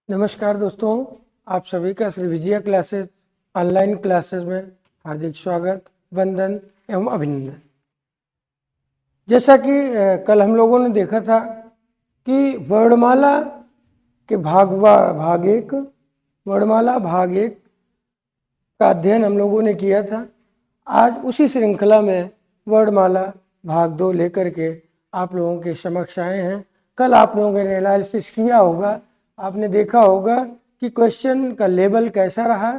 नमस्कार दोस्तों, आप सभी का Shri Vijaya classes online classes में हार्दिक स्वागत, वंदन एवं अभिनंदन। जैसा कि कल हम लोगों ने देखा था कि वर्णमाला के वर्णमाला भाग एक का अध्ययन हम लोगों ने किया था। आज उसी श्रृंखला में वर्णमाला भाग 2 लेकर के आप लोगों के समक्ष आए हैं। कल आप लोगों ने एनालिसिस किया होगा, आपने देखा होगा कि क्वेश्चन का लेवल कैसा रहा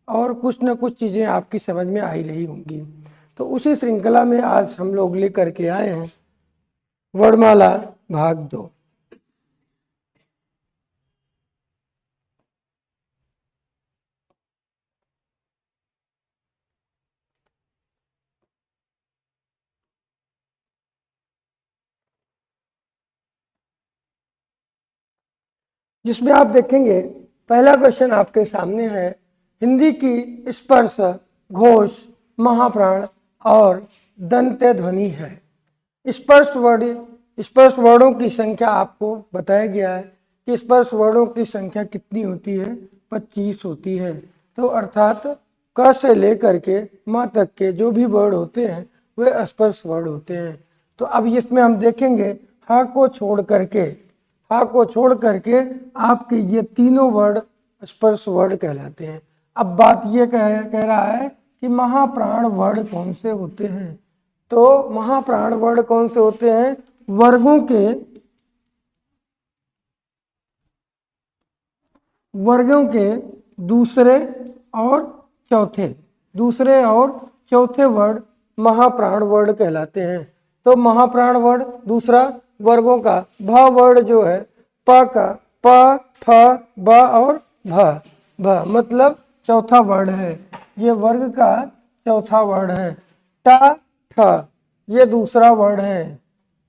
और कुछ न कुछ चीज़ें आपकी समझ में आई रही होंगी। तो उसी श्रृंखला में आज हम लोग लेकर के आए हैं वर्णमाला भाग 2। जिसमें आप देखेंगे पहला क्वेश्चन आपके सामने है, हिंदी की स्पर्श, घोष, महाप्राण और दंत्य ध्वनि है। स्पर्श वर्णों की संख्या आपको बताया गया है कि स्पर्श वर्णों की संख्या कितनी होती है, 25 होती है। तो अर्थात क से लेकर के म तक के जो भी वर्ड होते हैं वे स्पर्श वर्ड होते हैं। तो अब इसमें हम देखेंगे ह को छोड़ करके आपके ये तीनों वर्ड स्पर्श वर्ड कहलाते हैं। अब बात ये कह रहा है कि महाप्राण वर्ड कौन से होते हैं। तो महाप्राण वर्ड कौन से होते हैं? वर्गों के दूसरे और चौथे वर्ड महाप्राण वर्ड कहलाते हैं। तो महाप्राण वर्ड दूसरा, वर्गों का भ वर्ड जो है प का प, फ, ब और भ मतलब चौथा वर्ड है। ये वर्ग का चौथा वर्ड है। ट, ठ ये दूसरा वर्ड है,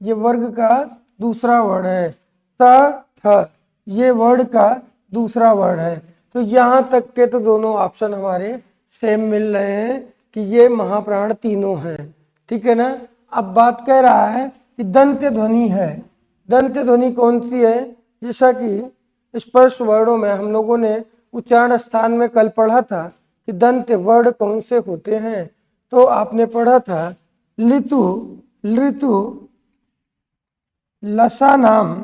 ये वर्ग का दूसरा वर्ड है। त, थ ये वर्ड का दूसरा वर्ड है। तो यहाँ तक के तो दोनों ऑप्शन हमारे सेम मिल रहे हैं कि ये महाप्राण तीनों हैं, ठीक है ना। अब बात कह रहा है कि दंत्य ध्वनि है। दंत्य ध्वनि कौन सी है? जैसा कि स्पर्श वर्णों में हम लोगों ने उच्चारण स्थान में कल पढ़ा था कि दंत्य वर्ड कौन से होते हैं। तो आपने पढ़ा था लितु, लसानाम,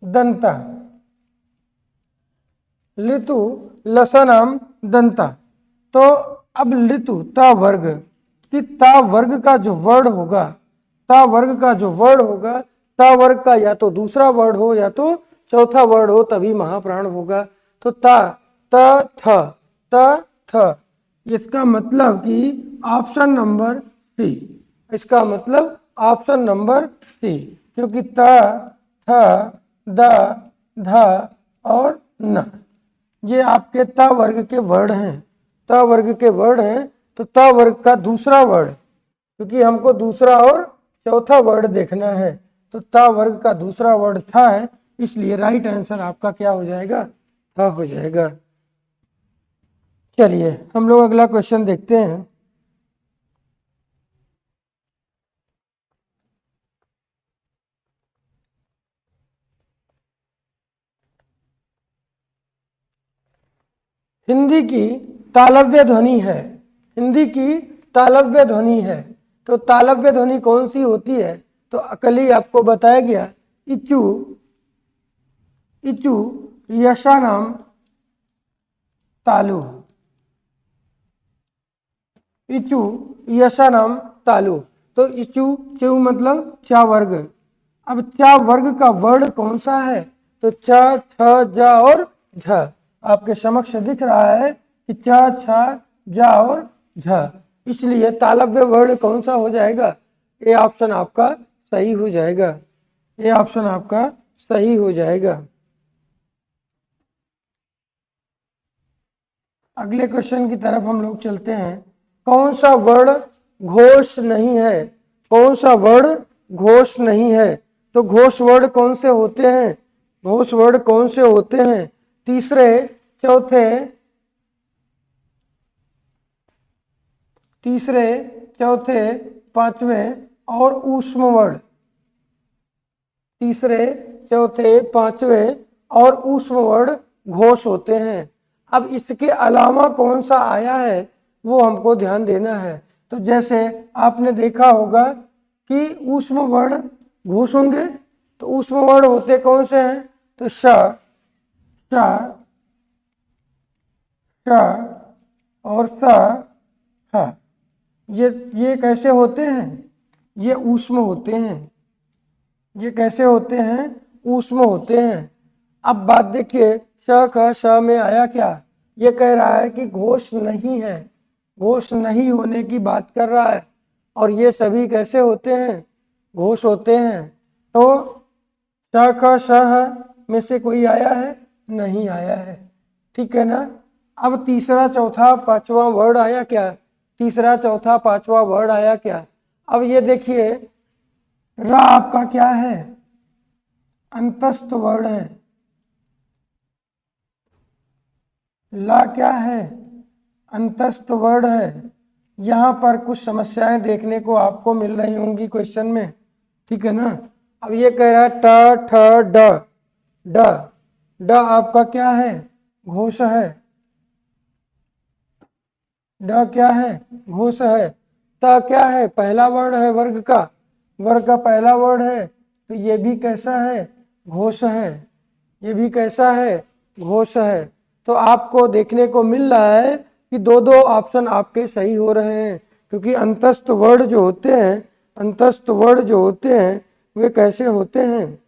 दंता, ऋतु, लसानाम, दंता। तो अब ऋतु ता वर्ग कि ता वर्ग का जो वर्ड होगा, ता वर्ग का या तो दूसरा वर्ड हो या तो चौथा वर्ड हो तभी महाप्राण होगा। तो ता, त, थ इसका मतलब कि ऑप्शन नंबर सी, क्योंकि त, थ, द, ध और न ये आपके ता वर्ग के वर्ड हैं। तो ता वर्ग का दूसरा वर्ड, क्योंकि हमको दूसरा और चौथा वर्ड देखना है, तो ता वर्ग का दूसरा वर्ड था है, इसलिए राइट आंसर आपका क्या हो जाएगा? था हो जाएगा। चलिए हम लोग अगला क्वेश्चन देखते हैं। हिंदी की तालव्य ध्वनि है। तो तालव्य ध्वनि कौन सी होती है? तो कल ही आपको बताया गया, इचु, यशानाम, तालु, इचु, यशानाम, तालु। तो इचु चु मतलब चा वर्ग। अब चा वर्ग का वर्ड कौन सा है? तो च, छ, ज और झ आपके समक्ष दिख रहा है कि च, छ, ज और झ, इसलिए तालव्य वर्ड कौन सा हो जाएगा? ये ऑप्शन आपका सही हो जाएगा। अगले क्वेश्चन की तरफ हम लोग चलते हैं। कौन सा वर्ड घोष नहीं है? तो घोष वर्ड कौन से होते हैं? तीसरे, चौथे, पांचवें और ऊष्म वर्ड। तीसरे, चौथे, पांचवें और ऊष्म वर्ण घोष होते हैं। अब इसके अलावा कौन सा आया है वो हमको ध्यान देना है। तो जैसे आपने देखा होगा कि ऊष्म वर्ण घोष होंगे, तो ऊष्म वर्ण होते कौन से हैं? तो श, श, श और स, ह। ये कैसे होते हैं? ये ऊष्म होते हैं। ये कैसे होते हैं? ऊष्म होते हैं। अब बात देखिए, श ख श में आया क्या? ये कह रहा है कि घोष नहीं है, घोष नहीं होने की बात कर रहा है। और ये सभी कैसे होते हैं? घोष होते हैं। तो श ख श ह में से कोई आया है? नहीं आया है, ठीक है ना। अब तीसरा, चौथा, पांचवा वर्ड आया क्या? तीसरा, चौथा, पांचवा वर्ड आया क्या? अब ये देखिए, रा आपका क्या है? अंतस्थ वर्ण है। ला क्या है? अंतस्थ वर्ण है। यहाँ पर कुछ समस्याएं देखने को आपको मिल रही होंगी क्वेश्चन में, ठीक है ना। अब ये कह रहा है ट ठ ड, ड, ड आपका क्या है? घोष है। ड क्या है? घोष है। त क्या है? पहला वर्ड है वर्ग का, वर्ग का पहला वर्ड है, तो ये भी कैसा है? घोष है। ये भी कैसा है? घोष है। तो आपको देखने को मिल रहा है कि दो दो ऑप्शन आपके सही हो रहे हैं, क्योंकि अंतस्थ वर्ड जो होते हैं, अंतस्थ वर्ड जो होते हैं वे कैसे होते हैं?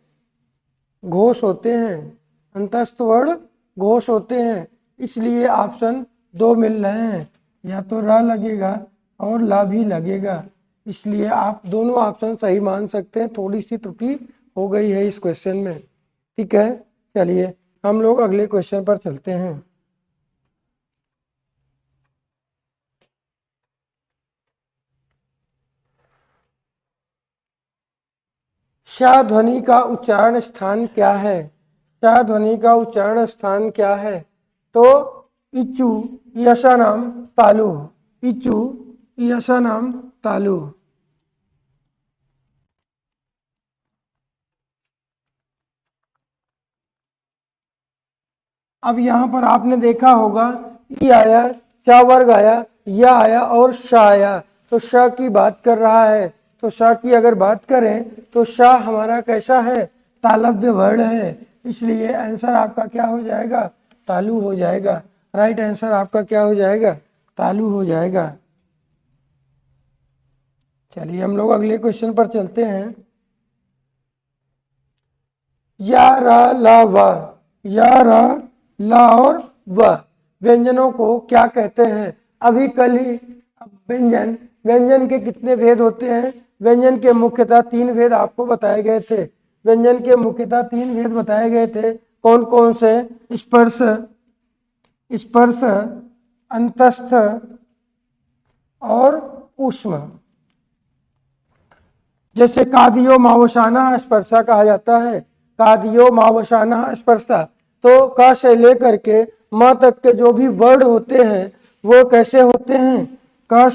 घोष होते हैं। अंतस्थ वर्ण घोष होते हैं, इसलिए ऑप्शन दो मिल रहे हैं, या तो रा लगेगा और ला भी लगेगा। इसलिए आप दोनों ऑप्शन सही मान सकते हैं। थोड़ी सी त्रुटि हो गई है इस क्वेश्चन में, ठीक है। चलिए हम लोग अगले क्वेश्चन पर चलते हैं। श ध्वनि का उच्चारण स्थान क्या है? श ध्वनि का उच्चारण स्थान क्या है? तो इचु यशानाम तालु, इचु यशानाम तालु। अब यहाँ पर आपने देखा होगा ई आया, चा वर्ग आया, या आया और श आया, तो श की बात कर रहा है। तो श की अगर बात करें तो श हमारा कैसा है? तालव्य वर्ण है, इसलिए आंसर आपका क्या हो जाएगा? तालु हो जाएगा। राइट आंसर आपका क्या हो जाएगा? तालु हो जाएगा। चलिए हम लोग अगले क्वेश्चन पर चलते हैं। या रा ला वा, या रा ला और व व्यंजनों को क्या कहते हैं? अभी कल ही व्यंजन, व्यंजन के कितने भेद होते हैं? व्यंजन के मुख्यतः तीन भेद आपको बताए गए थे। व्यंजन के मुख्यतः तीन भेद बताए गए थे। कौन कौन से? स्पर्श, स्पर्श, अंतस्थ और ऊष्म। जैसे कादियो मावसाना स्पर्शा कहा जाता है, कादियो मावसाना स्पर्शा। तो क से लेकर के म तक के जो भी वर्ड होते हैं वो कैसे होते हैं? क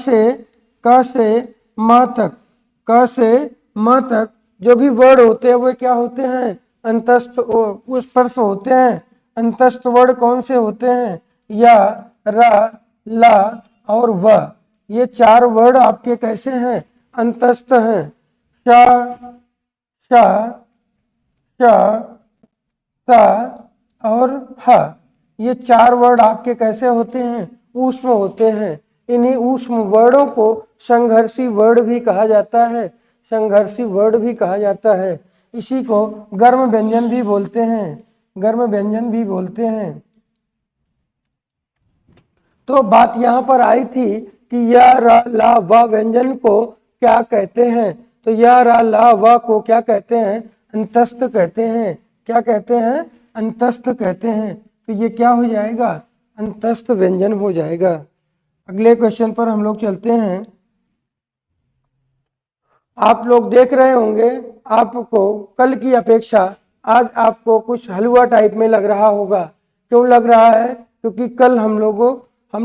से म तक, क से म तक जो भी वर्ड होते हैं वो क्या होते हैं? अंतस्थ स्पर्श होते हैं। अंतस्थ वर्ड कौन से होते हैं? या, रा, ला और व। ये चार वर्ड आपके कैसे हैं? अंतस्थ हैं। श, श, श, स और ह, ये चार वर्ड आपके कैसे होते हैं? ऊष्म होते हैं। इन्हीं ऊष्म वर्डों को संघर्षी वर्ड भी कहा जाता है, संघर्षी वर्ड भी कहा जाता है। इसी को गर्म व्यंजन भी बोलते हैं, गर्म व्यंजन भी बोलते हैं। तो बात यहाँ पर आई थी कि या रा ला व व्यंजन को क्या कहते हैं? तो या रा ला व को क्या कहते हैं? अंतस्थ कहते हैं। क्या कहते हैं? अंतस्थ कहते हैं। तो ये क्या हो जाएगा? अंतस्थ व्यंजन हो जाएगा। अगले क्वेश्चन पर हम लोग चलते हैं। आप लोग देख रहे होंगे, आपको कल की अपेक्षा आज आपको कुछ हलवा टाइप में लग रहा होगा। क्यों लग रहा है? क्योंकि कल हम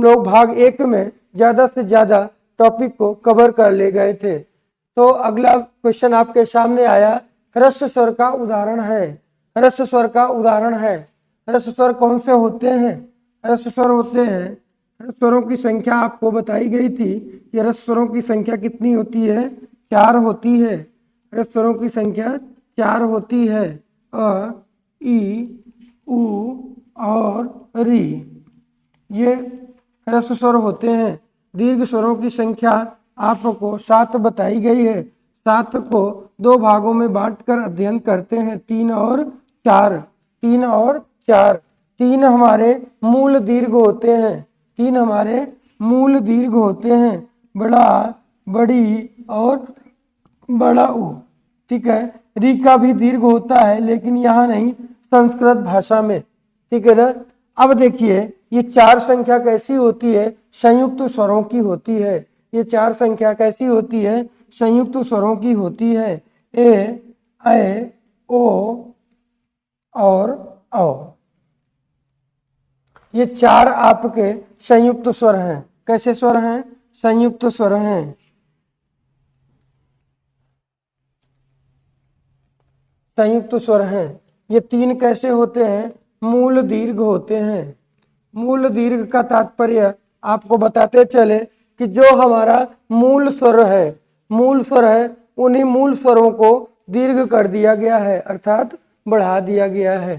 लोग भाग एक में ज़्यादा से ज़्यादा टॉपिक को कवर कर ले गए थे। तो अगला क्वेश्चन आपके सामने आया, ह्रस्व स्वर का उदाहरण है। ह्रस्व स्वर का उदाहरण है। ह्रस्व स्वर कौन से होते हैं? ह्रस्व स्वर होते हैं, ह्रस्व स्वरों की संख्या आपको बताई गई थी कि ह्रस्व स्वरों की संख्या कितनी होती है? 4 होती है। ह्रस्व स्वरों की संख्या 4 होती है। अ, ई, उ और री, ये ह्रस्व स्वर होते हैं। दीर्घ स्वरों की संख्या आपको 7 बताई गई है। 7 को 2 भागों में बांटकर अध्ययन करते हैं, 3 और 4। 3 और 4, 3 हमारे मूल दीर्घ होते हैं। 3 हमारे मूल दीर्घ होते हैं, बड़ा, बड़ी और बड़ा ऊ। ठीक है, री का भी दीर्घ होता है लेकिन यहाँ नहीं, संस्कृत भाषा में। ठीक है ना। अब देखिए ये 4 संख्या कैसी होती है? संयुक्त स्वरों की होती है। ये 4 संख्या कैसी होती है? संयुक्त स्वरों की होती है। ए, ऐ, ओ और औ, ये 4 आपके संयुक्त स्वर हैं। कैसे स्वर हैं? संयुक्त स्वर हैं। संयुक्त स्वर हैं। ये 3 कैसे होते हैं? मूल दीर्घ होते हैं। मूल दीर्घ का तात्पर्य आपको बताते चले कि जो हमारा मूल स्वर है, उन्हीं मूल स्वरों को दीर्घ कर दिया गया है, अर्थात बढ़ा दिया गया है।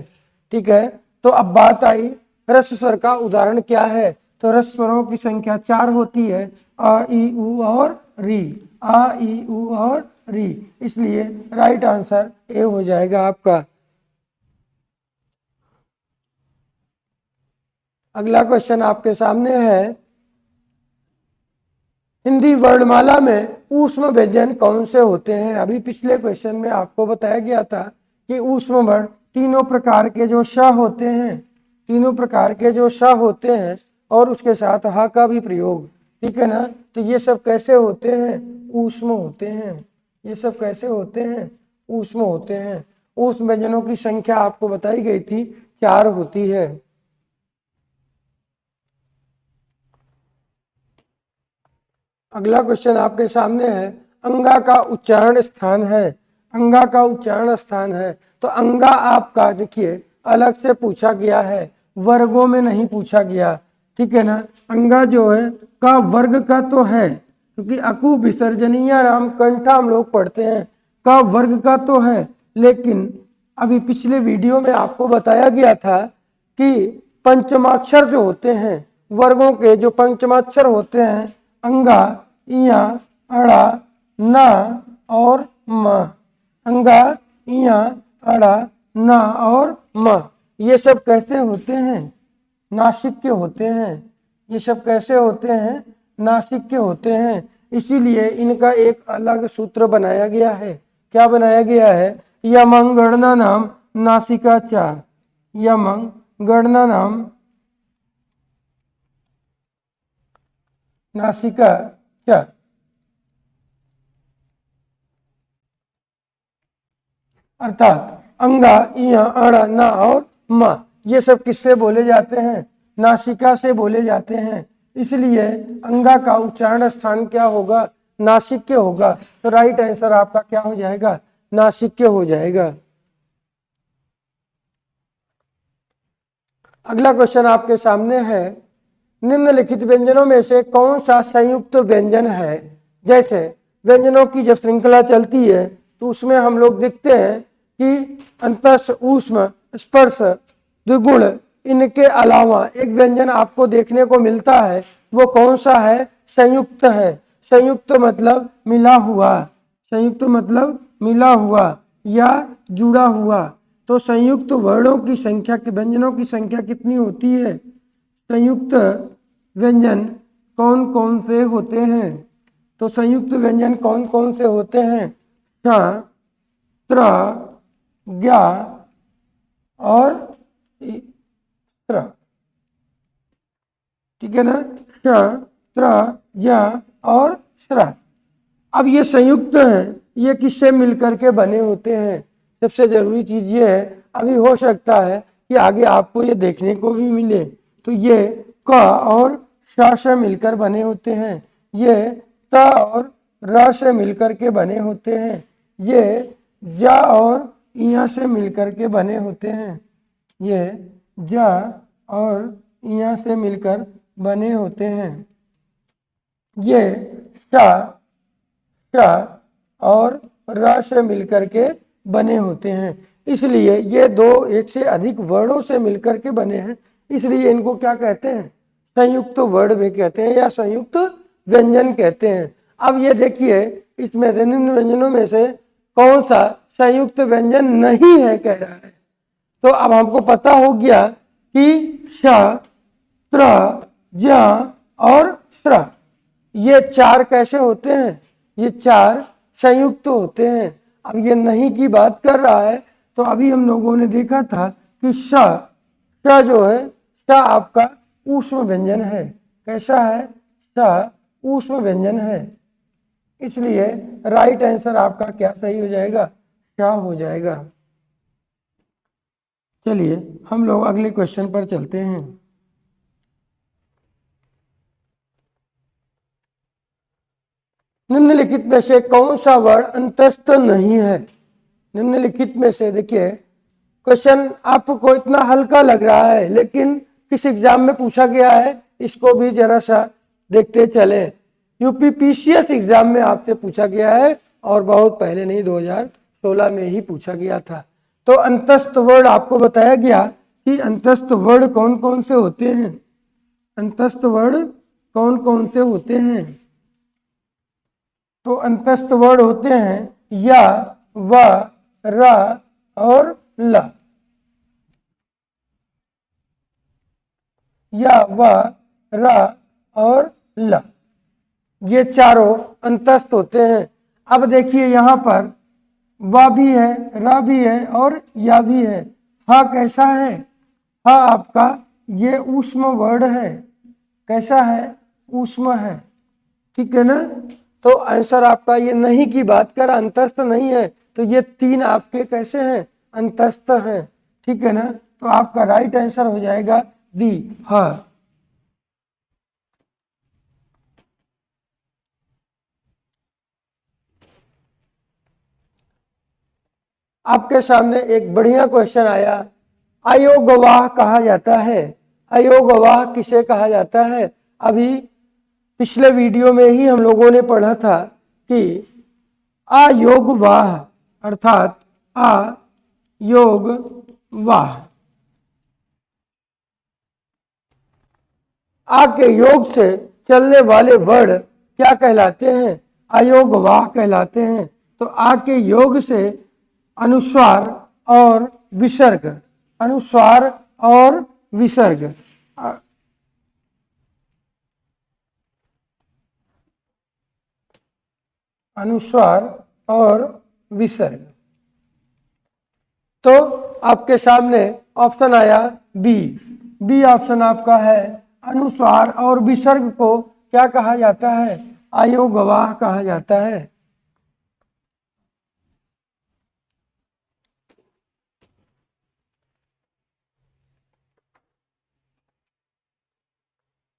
ठीक है, तो अब बात आई ह्रस्व स्वर का उदाहरण क्या है? तो ह्रस्व स्वरों की संख्या 4 होती है, आ, ई, उ और री। आ, ई, उ और री, इसलिए राइट आंसर ए हो जाएगा आपका। अगला क्वेश्चन आपके सामने है, हिंदी वर्णमाला में ऊष्म व्यंजन कौन से होते हैं? अभी पिछले क्वेश्चन में आपको बताया गया था कि ऊष्म वर्ण तीनों प्रकार के जो श होते हैं, तीनों प्रकार के जो श होते हैं और उसके साथ हा का भी प्रयोग। ठीक है ना। तो ये सब कैसे होते हैं? ऊष्म होते हैं। ये सब कैसे होते हैं? ऊष्म होते हैं। ऊष्म व्यंजनों की संख्या आपको बताई गई थी, 4 होती है। अगला क्वेश्चन आपके सामने है, अंगा का उच्चारण स्थान है। अंगा का उच्चारण स्थान है, तो अंगा आपका देखिए अलग से पूछा गया है, वर्गों में नहीं पूछा गया। ठीक है ना। अंगा जो है का वर्ग का तो है, क्योंकि अकु विसर्जनीय राम कंठा हम लोग पढ़ते हैं, का वर्ग का तो है, लेकिन अभी पिछले वीडियो में आपको बताया गया था कि पंचमाक्षर जो होते हैं, वर्गों के जो पंचमाक्षर होते हैं, अंगा, इया, अड़ा, ना और म। अंगा, इया, अड़ा, ना और म, ये सब कैसे होते हैं? नासिक के होते हैं। ये सब कैसे होते हैं? नासिक के होते हैं। इसीलिए इनका एक अलग सूत्र बनाया गया है। क्या बनाया गया है? यमंग गणना नाम नासिका चा। यमंग गणना नाम नासिका च। अर्थात अंगा, इया, अड़ा, ना और म, ये सब किससे बोले जाते हैं? नासिका से बोले जाते हैं। इसलिए अंगा का उच्चारण स्थान क्या होगा? नासिक के होगा। तो राइट आंसर आपका क्या हो जाएगा? नासिक के हो जाएगा। अगला क्वेश्चन आपके सामने है, निम्नलिखित व्यंजनों में से कौन सा संयुक्त व्यंजन है? जैसे व्यंजनों की जब श्रृंखला चलती है तो उसमें हम लोग देखते हैं कि अंतस, ऊष्म, स्पर्श, द्विगुण, इनके अलावा एक व्यंजन आपको देखने को मिलता है। वो कौन सा है? संयुक्त है। संयुक्त मतलब मिला हुआ। संयुक्त मतलब मिला हुआ या जुड़ा हुआ। तो संयुक्त वर्णों की संख्या, व्यंजनों की संख्या कितनी होती है? संयुक्त व्यंजन कौन कौन से होते हैं? तो संयुक्त व्यंजन कौन कौन से होते हैं? श, त्र, ज्ञ और त्र। ठीक है ना। श, त्र, ज्ञ और श्र। अब ये संयुक्त हैं, ये किससे मिलकर के बने होते हैं? सबसे जरूरी चीज ये है, अभी हो सकता है कि आगे आपको ये देखने को भी मिले, तो ये क और श से मिलकर बने होते हैं, ये त और र से मिलकर के बने होते हैं, ये ज और यहाँ से मिलकर के बने होते हैं। ये ज और यहाँ से मिलकर बने होते हैं। ये श और र से मिलकर के बने होते हैं। इसलिए ये दो एक से अधिक वर्णों से मिलकर के बने हैं, इसलिए इनको क्या कहते हैं? संयुक्त वर्ण भी कहते हैं या संयुक्त व्यंजन कहते हैं। अब ये देखिए, इसमें से निम्न व्यंजनों में से कौन सा संयुक्त व्यंजन नहीं है कह रहा है। तो अब हमको पता हो गया कि श, त्र, ज और स्र ये चार कैसे होते हैं? ये चार संयुक्त होते हैं। अब ये नहीं की बात कर रहा है, तो अभी हम लोगों ने देखा था कि श जो है, श आपका ऊष्म व्यंजन है। कैसा है? श ऊष्म व्यंजन है। इसलिए राइट आंसर आपका क्या सही हो जाएगा? श हो जाएगा। चलिए हम लोग अगले क्वेश्चन पर चलते हैं। निम्नलिखित में से कौन सा वर्ण अंतस्थ नहीं है? निम्नलिखित में से देखिए, क्वेश्चन आपको इतना हल्का लग रहा है, लेकिन किस एग्जाम में पूछा गया है इसको भी जरा सा देखते चले। यूपीपीसीएस एग्जाम में आपसे पूछा गया है, और बहुत पहले नहीं, 2016 में ही पूछा गया था। तो अंतस्थ वर्ण आपको बताया गया कि अंतस्थ वर्ण कौन कौन से होते हैं। अंतस्थ वर्ण कौन कौन से होते हैं? तो अंतस्थ वर्ण होते हैं या, व, र और ल। या, व, र और ल, ये चारों अंतस्थ होते हैं। अब देखिए यहाँ पर व भी है, र भी है और या भी है। हा कैसा है? हा आपका ये ऊष्म वर्ण है। कैसा है? ऊष्म है। ठीक है ना? तो आंसर आपका ये नहीं की बात कर, अंतस्थ नहीं है, तो ये तीन आपके कैसे हैं? अंतस्थ हैं। ठीक है ना? तो आपका राइट आंसर हो जाएगा डी, ह। आपके सामने एक बढ़िया क्वेश्चन आया, अयोगवाह कहा जाता है। अयोगवाह किसे कहा जाता है? अभी पिछले वीडियो में ही हम लोगों ने पढ़ा था कि अयोगवाह अर्थात अयोगवाह, आ के योग से चलने वाले वर्ण क्या कहलाते हैं? अयोगवाह कहलाते हैं। तो आ के योग से अनुस्वार और विसर्ग, अनुस्वार और विसर्ग, अनुस्वार और विसर्ग। तो आपके सामने ऑप्शन आया बी। बी ऑप्शन आपका है। अनुस्वार और विसर्ग को क्या कहा जाता है? अयोगवाह कहा जाता है।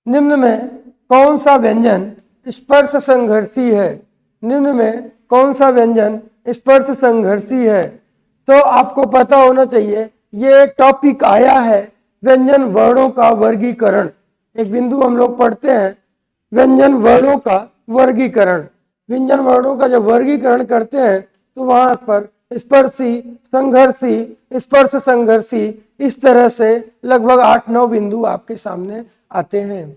निम्न में कौन सा व्यंजन स्पर्श संघर्षी है? निम्न में कौन सा व्यंजन स्पर्श संघर्षी है? तो आपको पता होना चाहिए, ये एक टॉपिक आया है व्यंजन वर्णों का वर्गीकरण। एक बिंदु हम लोग पढ़ते हैं, व्यंजन वर्णों का वर्गीकरण। व्यंजन वर्णों का जब वर्गीकरण करते हैं तो वहां पर स्पर्शी, संघर्षी, स्पर्श संघर्षी, इस तरह से लगभग 8-9 बिंदु आपके सामने आते हैं।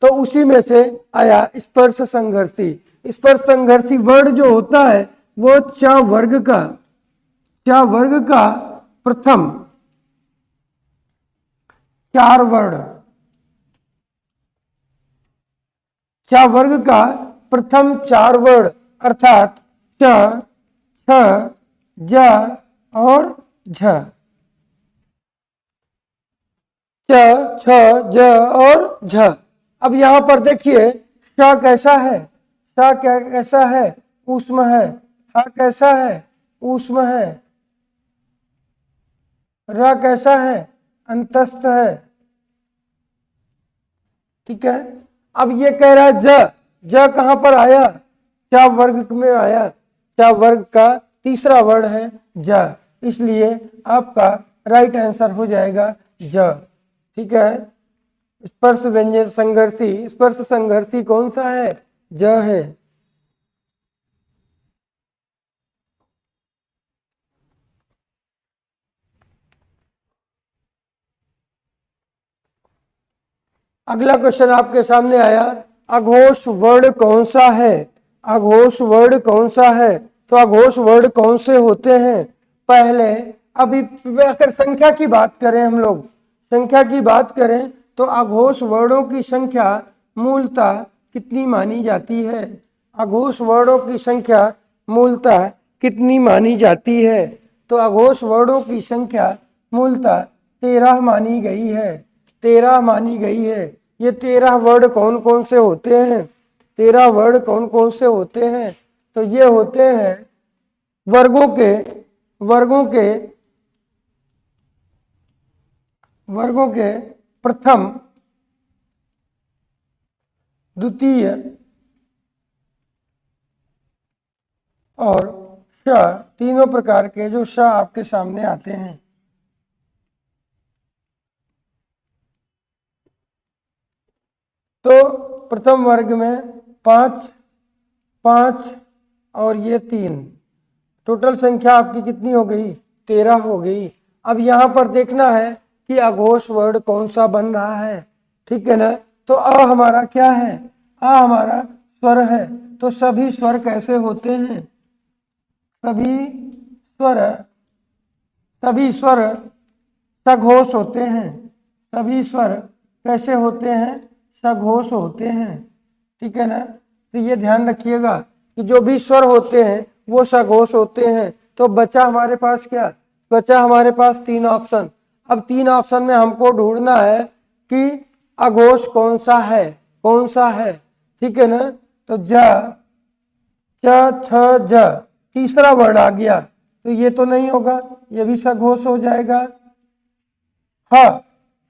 तो उसी में से आया स्पर्श संघर्षी। स्पर्श संघर्षी वर्ण जो होता है वो च वर्ग का प्रथम 4 वर्ण, च वर्ग का प्रथम 4 वर्ण अर्थात च, छ, ज और झ। च, छ, ज और झ। अब यहां पर देखिए, श कैसा है? श क्या कैसा है? ऊष्म है। ह कैसा है? ऊष्म है। र कैसा है? अंतस्थ है। ठीक है। अब ये कह रहा है ज कहां पर आया? च वर्ग में आया। च वर्ग का तीसरा वर्ण है ज, इसलिए आपका राइट आंसर हो जाएगा ज। ठीक है, स्पर्श व्यंजन संघर्षी, स्पर्श संघर्षी कौन सा है? ज है। अगला क्वेश्चन आपके सामने आया, अघोष वर्ण कौन सा है? अघोष वर्ण कौन सा है? तो अघोष वर्ण कौन से होते हैं? पहले अभी अगर संख्या की बात करें, हम लोग संख्या की बात करें तो अघोष वर्णों की संख्या मूलतः कितनी मानी जाती है? अघोष वर्णों की संख्या मूलतः कितनी मानी जाती है? तो अघोष वर्णों की संख्या मूलतः 13 मानी गई है। 13 मानी गई है। ये 13 वर्ण कौन कौन से होते हैं? 13 वर्ण कौन कौन से होते हैं? तो ये होते हैं वर्गों के प्रथम, द्वितीय और श, तीनों प्रकार के जो श आपके सामने आते हैं। तो प्रथम वर्ग में 5 5 और ये 3, टोटल संख्या आपकी कितनी हो गई? 13 हो गई। अब यहाँ पर देखना है कि अघोष वर्ण कौन सा बन रहा है। ठीक है ना? तो अ हमारा क्या है? अ हमारा स्वर है। तो सभी स्वर कैसे होते हैं? सभी स्वर सघोष होते हैं। सभी स्वर कैसे होते हैं? सघोष होते हैं। ठीक है ना? तो ये ध्यान रखिएगा कि जो भी स्वर होते हैं वो सघोष होते हैं। तो बचा हमारे पास क्या? बचा हमारे पास 3 ऑप्शन। अब 3 ऑप्शन में हमको ढूंढना है कि अघोष कौन सा है, कौन सा है। ठीक है ना? तो ज, च, छ, ज, तीसरा वर्ड आ गया, तो ये तो नहीं होगा, ये भी सघोष हो जाएगा। ह,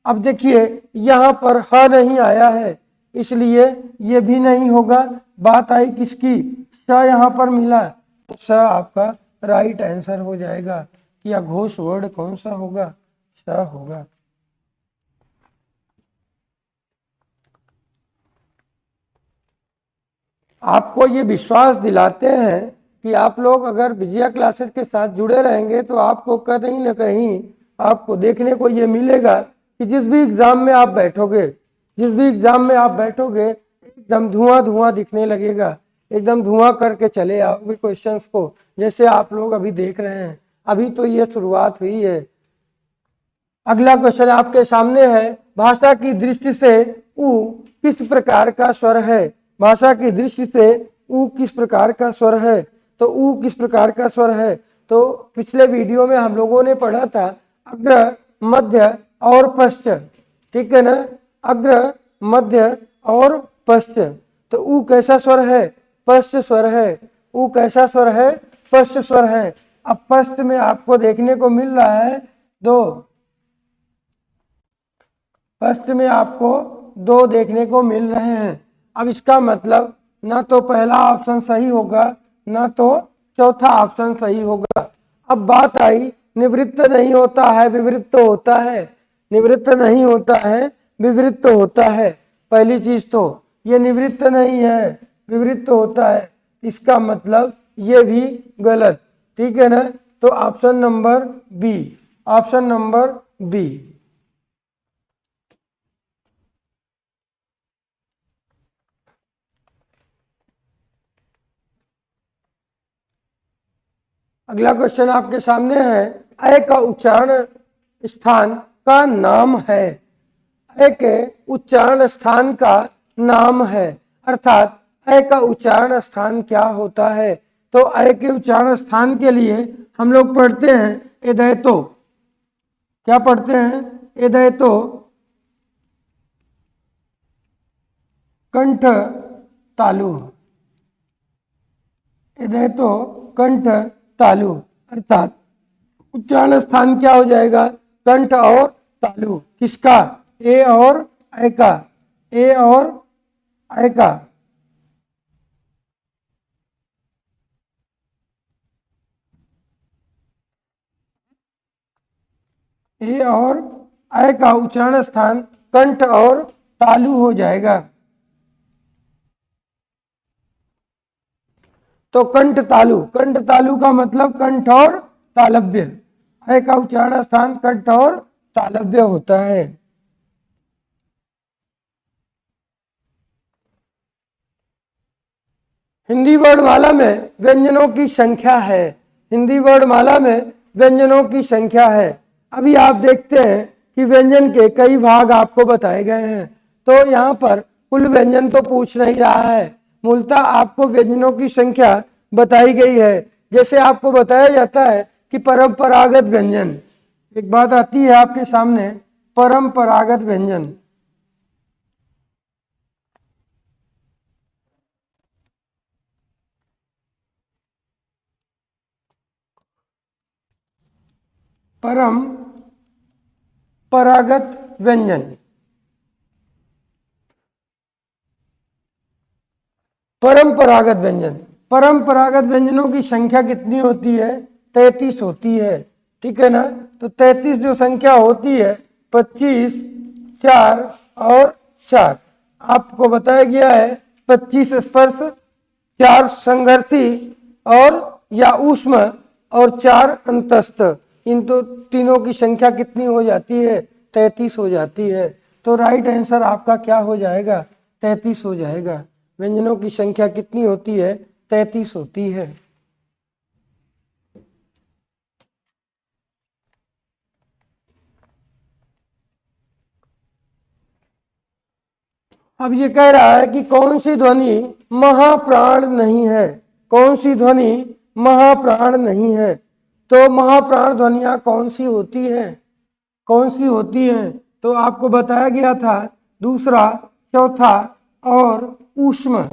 अब देखिए यहां पर ह नहीं आया है, इसलिए ये भी नहीं होगा। बात आई किसकी? श यहां पर मिला, तो श आपका राइट आंसर हो जाएगा कि अघोष वर्ड कौन सा होगा? श होगा। आपको ये विश्वास दिलाते हैं कि आप लोग अगर विजया क्लासेस के साथ जुड़े रहेंगे तो आपको कहीं ना कहीं आपको देखने को ये मिलेगा कि जिस भी एग्जाम में आप बैठोगे, एकदम धुआं धुआं दिखने लगेगा, एकदम धुआं करके चले आओगे क्वेश्चंस को, जैसे आप लोग अभी देख रहे हैं। अभी तो ये शुरुआत हुई है। अगला क्वेश्चन आपके सामने है, भाषा की दृष्टि से उ किस प्रकार का स्वर है? भाषा की दृष्टि से उ किस प्रकार का स्वर है? तो उ किस प्रकार का स्वर है? तो पिछले वीडियो में हम लोगों ने पढ़ा था अग्र, मध्य और पश्च। ठीक है ना? अग्र, मध्य और पश्च। तो उ कैसा स्वर है? पश्च स्वर है। उ कैसा स्वर है? पश्च स्वर है। अब पश्च में आपको देखने को मिल रहा है 2, फर्स्ट में आपको 2 देखने को मिल रहे हैं। अब इसका मतलब ना तो पहला ऑप्शन सही होगा, ना तो चौथा ऑप्शन सही होगा। अब बात आई निवृत्त नहीं होता है, विवृत्त होता है। निवृत्त नहीं होता है, विवृत्त होता है। पहली चीज तो ये निवृत्त नहीं है, विवृत्त होता है, इसका मतलब ये भी गलत। ठीक है ना? तो option number B, option number B. अगला क्वेश्चन आपके सामने है, अ का उच्चारण स्थान का नाम है। अ के उच्चारण स्थान का नाम है, अर्थात अ का उच्चारण स्थान क्या होता है? तो अ के उच्चारण स्थान के लिए हम लोग पढ़ते हैं एदैतो। क्या पढ़ते हैं? एदैतो कंठ तालु। एदैतो कंठ तालु, अर्थात उच्चारण स्थान क्या हो जाएगा? कंठ और तालु। किसका? ए और ऐ का। ए और ऐ का। ए और ऐ का उच्चारण स्थान कंठ और तालु हो जाएगा। तो कंठ तालु का मतलब कंठ और तालव्य। ऐ का उच्चारण स्थान कंठ और तालव्य होता है। हिंदी वर्णमाला में व्यंजनों की संख्या है। हिंदी वर्णमाला में व्यंजनों की संख्या है। अभी आप देखते हैं कि व्यंजन के कई भाग आपको बताए गए हैं। तो यहाँ पर कुल व्यंजन तो पूछ नहीं रहा है, मूलतः आपको व्यंजनों की संख्या बताई गई है। जैसे आपको बताया जाता है कि परंपरागत व्यंजन, एक बात आती है आपके सामने, परंपरागत व्यंजन। परंपरागत व्यंजन, परंपरागत व्यंजन, परंपरागत व्यंजनों की संख्या कितनी होती है? 33 होती है। ठीक है ना? तो 33 जो संख्या होती है, 25, 4 और 4 आपको बताया गया है। 25 स्पर्श, 4 संघर्षी और या ऊष्म और 4 अंतस्थ, इन तो तीनों की संख्या कितनी हो जाती है? 33 हो जाती है। तो राइट आंसर आपका क्या हो जाएगा? 33 हो जाएगा। व्यंजनों की संख्या कितनी होती है? 33 होती है। अब ये कह रहा है कि कौन सी ध्वनि महाप्राण नहीं है? कौन सी ध्वनि महाप्राण नहीं है? तो महाप्राण ध्वनियां कौन सी होती है? कौन सी होती है? तो आपको बताया गया था दूसरा, चौथा और ऊष्म।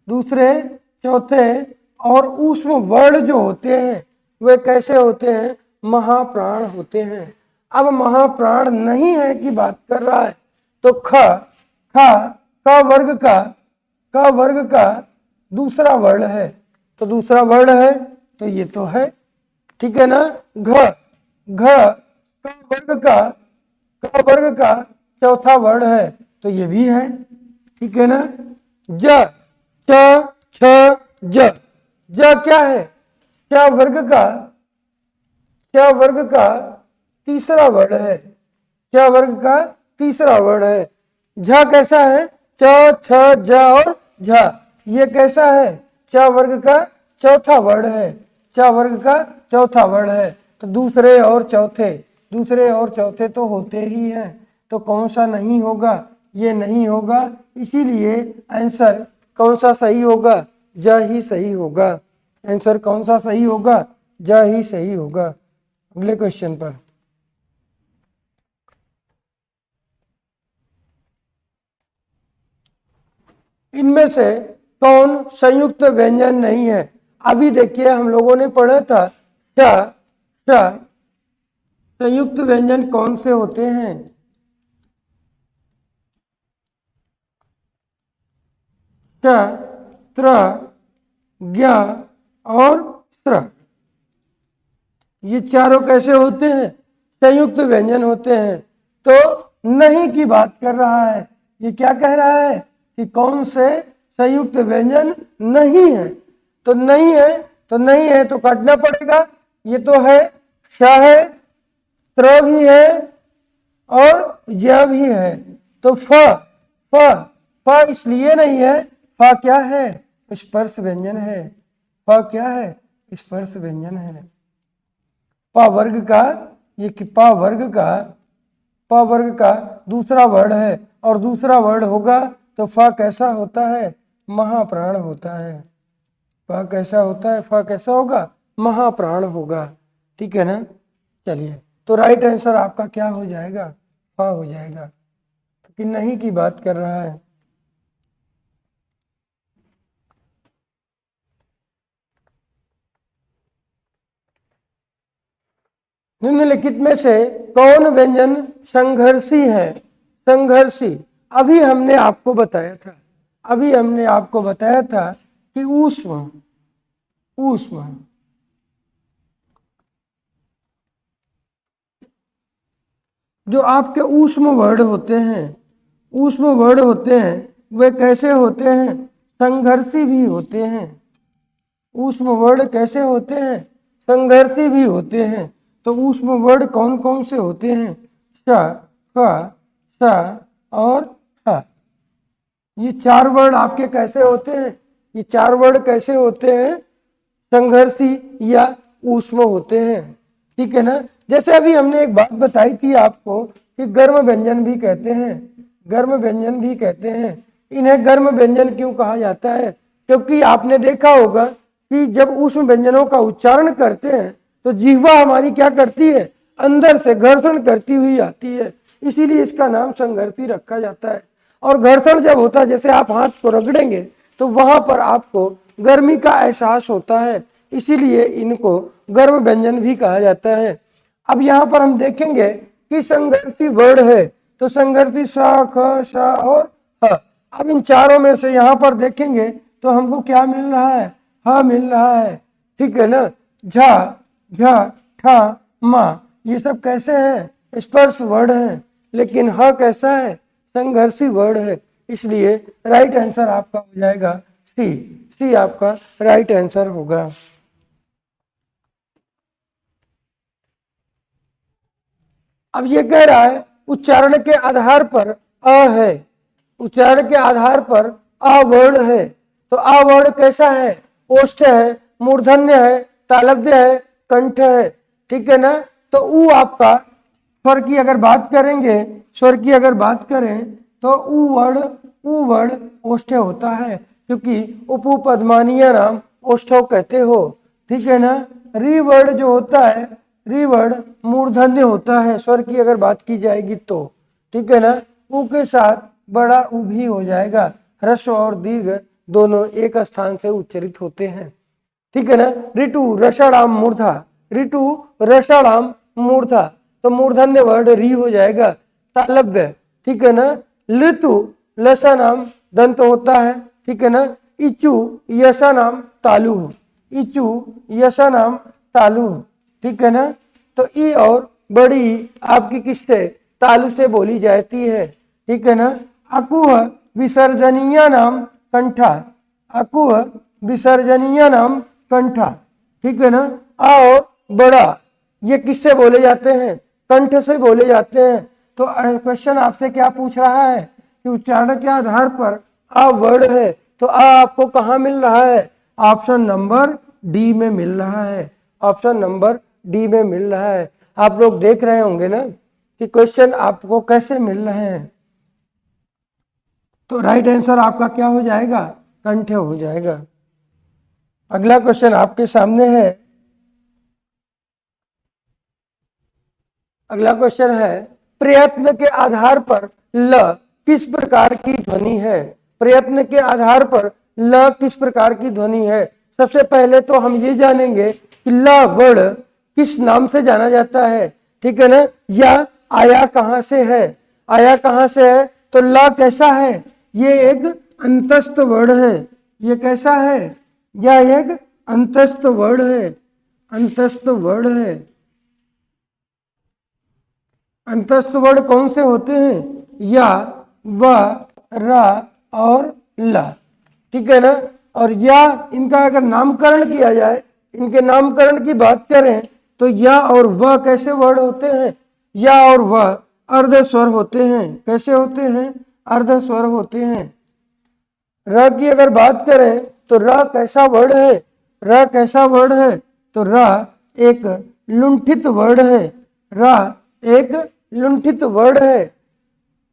दूसरे, चौथे और ऊष्म वर्ण जो होते हैं वे कैसे होते हैं? महाप्राण होते हैं। अब महाप्राण नहीं है की बात कर रहा है। तो क वर्ग का दूसरा वर्ण है। तो दूसरा वर्ण है तो ये तो है, ठीक है ना? घ क वर्ग का चौथा वर्ण है तो ये भी है, ठीक है ना? ज क्या है? क्या वर्ग का तीसरा वर्ण है। क्या वर्ग का तीसरा वर्ण है। झ कैसा है? च छ ज और झ, ये कैसा है? च वर्ग का चौथा वर्ण है। च वर्ग का चौथा वर्ण है। तो दूसरे और चौथे तो होते ही हैं। तो कौन सा नहीं होगा? ये नहीं होगा। इसीलिए आंसर कौन सा सही होगा? ज ही सही होगा। आंसर कौन सा सही होगा? ज ही सही होगा। अगले क्वेश्चन पर, इनमें से कौन संयुक्त व्यंजन नहीं है? अभी देखिए हम लोगों ने पढ़ा था संयुक्त व्यंजन कौन से होते हैं? च, त्र, ज्ञ और स्त्र, ये चारों कैसे होते हैं? संयुक्त व्यंजन होते हैं। तो नहीं की बात कर रहा है। ये क्या कह रहा है कि कौन से संयुक्त व्यंजन नहीं है? तो नहीं है तो काटना पड़ेगा। ये तो है, श है, त्र भी है और ज भी है। तो फ इसलिए नहीं है, फ क्या है? स्पर्श व्यंजन है। फ क्या है? स्पर्श व्यंजन है। प वर्ग का, ये कि प वर्ग का दूसरा वर्ण है और दूसरा वर्ण होगा तो फ कैसा होता है? महाप्राण होता है। फ कैसा होता है? फ कैसा होगा? महाप्राण होगा। ठीक है ना? चलिए, तो राइट आंसर आपका क्या हो जाएगा? फ हो जाएगा, क्योंकि नहीं की बात कर रहा है। निम्नलिखित में से कौन व्यंजन संघर्षी है? संघर्षी, अभी हमने आपको बताया था कि ऊष्म जो आपके ऊष्म वर्ड होते हैं, ऊष्म वर्ड होते हैं, वे कैसे होते हैं? संघर्षी भी होते हैं। ऊष्म वर्ड कैसे होते हैं? संघर्षी भी होते हैं। तो ऊष्म वर्ड कौन कौन से होते हैं? श, फ, श और ह। ये चार वर्ड आपके कैसे होते हैं? ये चार वर्ड कैसे होते हैं? संघर्षी या ऊष्म होते हैं। ठीक है ना। जैसे अभी हमने एक बात बताई थी आपको कि गर्म व्यंजन भी कहते हैं, गर्म व्यंजन भी कहते हैं। इन्हें गर्म व्यंजन क्यों कहा जाता है? क्योंकि आपने देखा होगा कि जब ऊष्म व्यंजनों का उच्चारण करते हैं तो जिह्वा हमारी क्या करती है? अंदर से घर्षण करती हुई आती है, इसीलिए इसका नाम संघर्षी रखा जाता है। और घर्षण जब होता है, जैसे आप हाथ को रगड़ेंगे तो वहां पर आपको गर्मी का एहसास होता है, इसीलिए इनको गर्म व्यंजन भी कहा जाता है। अब यहाँ पर हम देखेंगे कि संघर्षी वर्ड है, तो संघर्षी स, ख, श और ह। अब इन चारों में से यहाँ पर देखेंगे तो हमको क्या मिल रहा है? ह मिल रहा है। ठीक है ना। झ, झ, ठ, म, ये सब कैसे हैं? स्पर्श वर्ड है। लेकिन ह कैसा है? संघर्षी वर्ड है। इसलिए राइट आंसर आपका हो जाएगा सी। सी आपका राइट आंसर होगा। अब ये कह रहा है उच्चारण के आधार पर अ है, उच्चारण के आधार पर अ वर्ड है। तो अ वर्ड कैसा है? ओष्ठ है, मूर्धन्य है, तालव्य है, कंठ है। ठीक है ना। तो ऊ आपका स्वर की अगर बात करेंगे, स्वर की अगर बात करें तो ऊ वर्ड ओष्ठ होता है, क्योंकि उपू पद्मानीय नाम ओष्ठो कहते हो। ठीक है ना। री वर्ड जो होता है, री वर्ड मूर्धन्य होता है स्वर की अगर बात की जाएगी तो। ठीक है ना। ऊ के साथ बड़ा ऊ भी हो जाएगा। ह्रस्व और दीर्घ दोनों एक स्थान से उच्चरित होते हैं। ठीक है ना। ऋतु रषाणाम मूर्धा, ऋतु रषाणाम मूर्धा, तो मूर्धन्य वर्ड री हो जाएगा। तालव्य। ठीक है ना। ऋतु लसा नाम दंत होता है। ठीक है ना। इचु यशा नाम तालु, इचु यशा नाम तालु। ठीक है ना। तो ई और बड़ी आपकी किससे? तालु से बोली जाती है। ठीक है ना। अकुह विसर्जनीय नाम कंठा, अकुह विसर्जनीय नाम कंठा। ठीक है ना। आ और बड़ा ये किससे बोले जाते हैं? कंठ से बोले जाते हैं। तो क्वेश्चन आपसे क्या पूछ रहा है कि उच्चारण के आधार पर आ वर्ड है, तो आ आपको कहाँ मिल रहा है? ऑप्शन नंबर डी में मिल रहा है, ऑप्शन नंबर डी में मिल रहा है। आप लोग देख रहे होंगे ना कि क्वेश्चन आपको कैसे मिल रहे हैं। तो राइट आंसर आपका क्या हो जाएगा? कंठ हो जाएगा। अगला क्वेश्चन आपके सामने है। अगला क्वेश्चन है प्रयत्न के आधार पर ल किस प्रकार की ध्वनि है? प्रयत्न के आधार पर ल किस प्रकार की ध्वनि है? सबसे पहले तो हम ये जानेंगे कि ल वर्ड किस नाम से जाना जाता है। ठीक है ना। या आया कहां से है? आया कहां से है? तो ल कैसा है? ये एक अंतस्थ वर्ड है। ये कैसा है? यह एक अंतस्थ वर्ड है, अंतस्थ वर्ड है। अंतस्थ वर्ड कौन से होते हैं? या, व, रा और ला। ठीक है ना। और या इनका अगर नामकरण किया जाए, इनके नामकरण की बात करें तो या और व कैसे वर्ड होते हैं? या और व अर्ध स्वर होते हैं। कैसे होते हैं? अर्ध स्वर होते हैं। र की अगर बात करें तो र कैसा वर्ड है? र कैसा वर्ड है? तो र एक लुंठित वर्ड है, र एक लुंठित वर्ड है।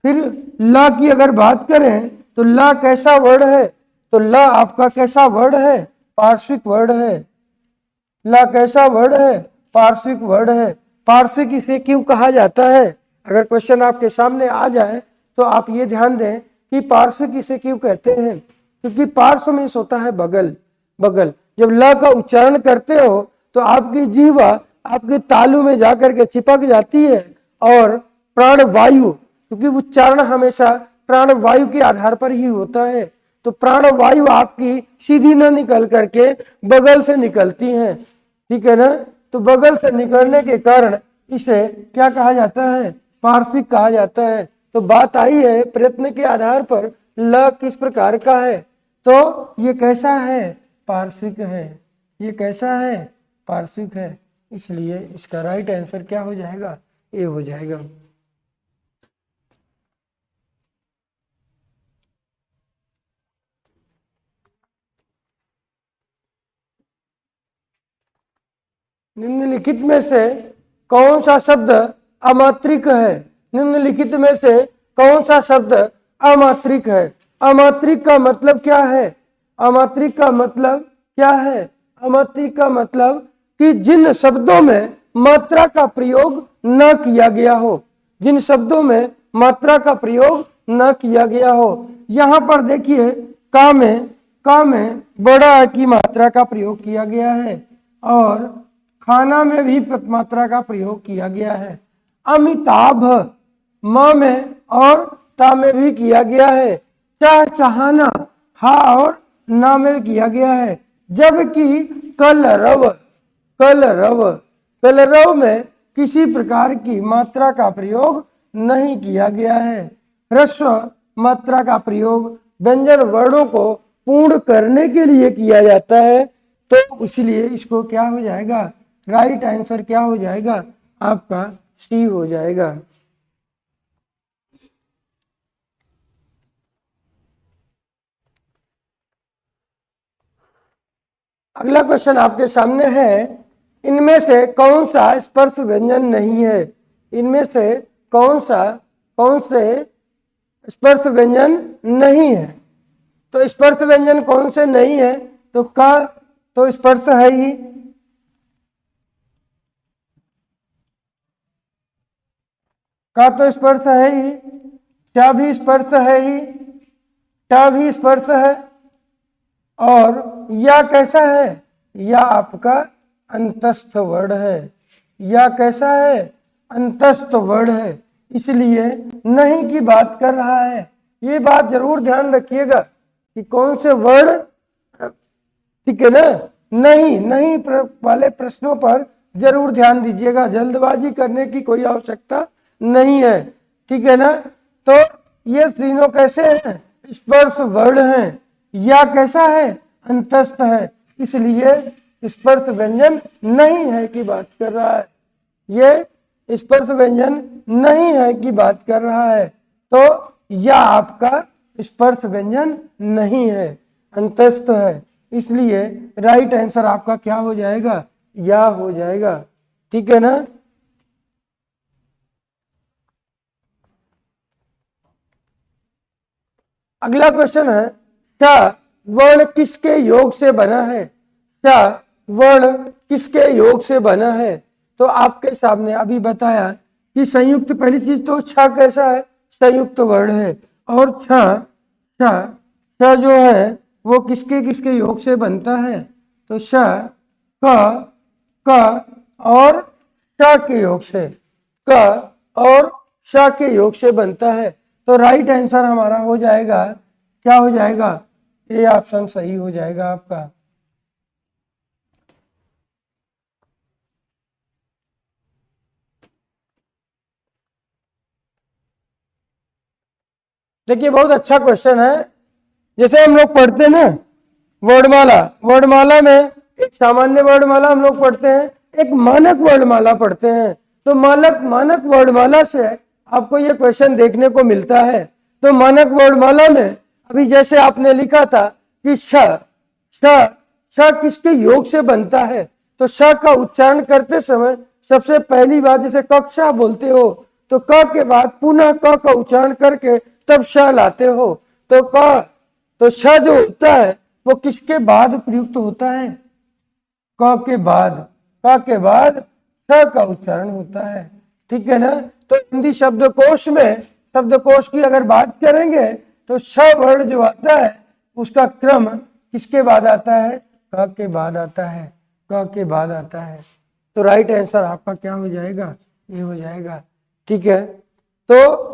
फिर ला की अगर बात करें तो ला कैसा वर्ड है? तो ला आपका कैसा वर्ड है? पार्श्विक वर्ड है। ला कैसा वर्ड है? पार्श्विक वर्ड है। पार्श्विक इसे क्यों कहा जाता है? अगर क्वेश्चन आपके सामने आ जाए तो आप ये ध्यान दें कि पार्श्विक इसे क्यों कहते हैं। क्योंकि पार्श्व में होता है बगल, बगल। जब ल का उच्चारण करते हो तो आपकी जीवा आपके तालु में जाकर के चिपक जाती है और प्राण वायु, क्योंकि उच्चारण हमेशा प्राण वायु के आधार पर ही होता है, तो प्राण वायु आपकी सीधी न निकल करके बगल से निकलती है। ठीक है ना। तो बगल से निकलने के कारण इसे क्या कहा जाता है? पार्श्विक कहा जाता है। तो बात आई है प्रयत्न के आधार पर ल किस प्रकार का है, तो ये कैसा है, पार्श्विक है। ये कैसा है, पार्श्विक है। इसलिए इसका राइट आंसर क्या हो जाएगा, ए हो जाएगा। निम्नलिखित में से कौन सा शब्द अमात्रिक है, निम्नलिखित में से कौन सा शब्द अमात्रिक है। अमात्रिक का मतलब क्या है, अमात्रिक का मतलब क्या है, अमात्रिक का मतलब कि जिन शब्दों में मात्रा का प्रयोग न किया गया हो, जिन शब्दों में मात्रा का प्रयोग न किया गया हो। यहां पर देखिए का में बड़ा की मात्रा का प्रयोग किया गया है और खाना में भी मात्रा का प्रयोग किया गया है। अमिताभ म में और ता में भी किया गया है। चाहना हा और ना में किया गया है। जबकि कलरव में किसी प्रकार की मात्रा का प्रयोग नहीं किया गया है। ह्रस्व मात्रा का प्रयोग व्यंजन वर्णों को पूर्ण करने के लिए किया जाता है, तो इसलिए इसको क्या हो जाएगा, राइट आंसर क्या हो जाएगा आपका, सी हो जाएगा। अगला क्वेश्चन आपके सामने है, इनमें से कौन सा स्पर्श व्यंजन नहीं है, इनमें से कौन से स्पर्श व्यंजन नहीं है। तो स्पर्श व्यंजन कौन से नहीं है, तो का तो स्पर्श है ही, का तो स्पर्श है ही, चा भी स्पर्श है ही, टा भी स्पर्श है, और या कैसा है, या आपका अंतस्थ वर्ण है, या कैसा है, अंतस्थ वर्ण है। इसलिए नहीं की बात कर रहा है। ये बात जरूर ध्यान रखिएगा कि कौन से वर्ण, ठीक है ना, नहीं वाले प्रश्नों पर जरूर ध्यान दीजिएगा, जल्दबाजी करने की कोई आवश्यकता नहीं है, ठीक है ना। तो ये तीनों कैसे हैं, स्पर्श वर्ण हैं। या कैसा है, अंतस्थ है, इसलिए स्पर्श व्यंजन नहीं है की बात कर रहा है, ये स्पर्श व्यंजन नहीं है की बात कर रहा है। तो या आपका स्पर्श व्यंजन नहीं है, अंतस्थ है। इसलिए राइट आंसर आपका क्या हो जाएगा, या हो जाएगा, ठीक है ना। अगला क्वेश्चन है, क्या वर्ण किसके योग से बना है, क्या वर्ण किसके योग से बना है। तो आपके सामने अभी बताया कि संयुक्त, पहली चीज तो छ कैसा है, संयुक्त वर्ण है। और छ जो है वो किसके किसके योग से बनता है, तो श क और श के योग से, क और श के योग से बनता है। तो राइट आंसर हमारा हो जाएगा, क्या हो जाएगा, ये ऑप्शन सही हो जाएगा आपका। देखिए बहुत अच्छा क्वेश्चन है। जैसे हम लोग पढ़ते ना वर्णमाला, वर्णमाला में एक सामान्य वर्णमाला हम लोग पढ़ते हैं, एक मानक वर्णमाला पढ़ते हैं। तो मानक वर्णमाला से आपको ये क्वेश्चन देखने को मिलता है। तो मानक वर्णमाला में अभी जैसे आपने लिखा था कि श किसके योग से बनता है, तो श का उच्चारण करते समय सबसे पहली बात, जैसे कक्षा बोलते हो तो क के बाद पुनः क का उच्चारण करके तब श लाते हो। तो तो श जो होता है वो किसके बाद प्रयुक्त होता है, क के बाद, क के बाद श का उच्चारण होता है, ठीक है ना। तो हिंदी शब्दकोश में, शब्दकोश की अगर बात करेंगे तो श वर्ण जो आता है उसका क्रम किसके बाद आता है, क के बाद आता है, क के बाद आता है। तो राइट आंसर आपका क्या हो जाएगा, ये हो जाएगा, ठीक है। तो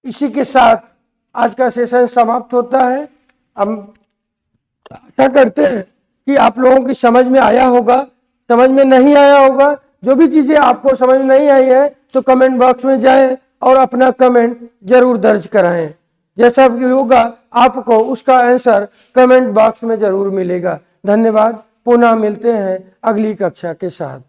इसी के साथ आज का सेशन समाप्त होता है। हम आशा करते हैं कि आप लोगों की समझ में आया होगा। समझ में नहीं आया होगा, जो भी चीजें आपको समझ में नहीं आई है, तो कमेंट बॉक्स में जाएं और अपना कमेंट जरूर दर्ज कराएं। जैसा भी होगा आपको उसका आंसर कमेंट बॉक्स में जरूर मिलेगा। धन्यवाद। पुनः मिलते हैं अगली कक्षा के साथ।